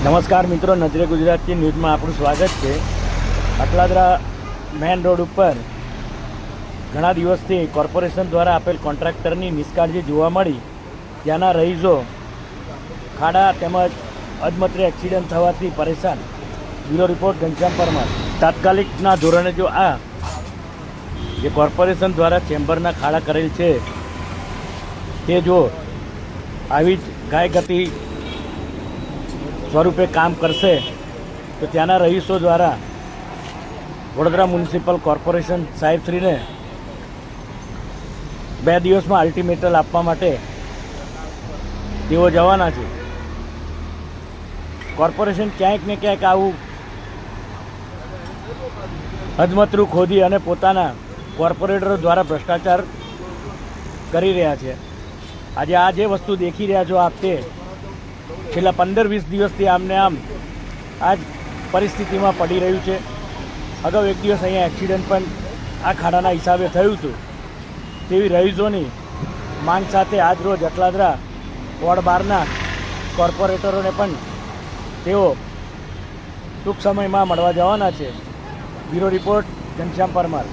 નમસ્કાર મિત્રો, નજરે ગુજરાતી ન્યૂઝમાં આપણું સ્વાગત છે. અટલાદરા મેન રોડ ઉપર ઘણા દિવસથી કોર્પોરેશન દ્વારા આપેલ કોન્ટ્રાક્ટરની નિષ્કાળજી જોવા મળી. ત્યાંના રહીશો ખાડા તેમજ અધમત્રે એક્સિડન્ટ થવાથી પરેશાન. Bureau report Ghanshyam Parmar. તાત્કાલિકના ધોરણે જો આ જે કોર્પોરેશન દ્વારા ચેમ્બરના ખાડા કરેલ છે તે જો આવી જ ગાયગતિ સ્વરૂપે કામ કરશે તો ત્યાંના રહીશો દ્વારા વડોદરા મ્યુનિસિપલ કોર્પોરેશન સાહેબશ્રીને 2 દિવસમાં અલ્ટિમેટમ આપવા માટે તેઓ જવાના છે. કોર્પોરેશન ક્યાંક ને ક્યાંક આવું અધમતરું ખોદી અને પોતાના કોર્પોરેટરો દ્વારા ભ્રષ્ટાચાર કરી રહ્યા છે. આજે આ જે વસ્તુ દેખી રહ્યા છો આપ તે છેલ્લા 15-20 દિવસથી આમને આમ આ જ પરિસ્થિતિમાં પડી રહ્યું છે. અગાઉ એક દિવસ અહીંયા એક્સિડન્ટ પણ આ ખાડાના હિસાબે થયું હતું. તેવી રહીશોની માંગ સાથે આજ રોજ અટલાદરા વોર્ડ 12ના કોર્પોરેટરોને પણ તેઓ ટૂંક સમયમાં મળવા જવાના છે. Bureau report Ghanshyam Parmar.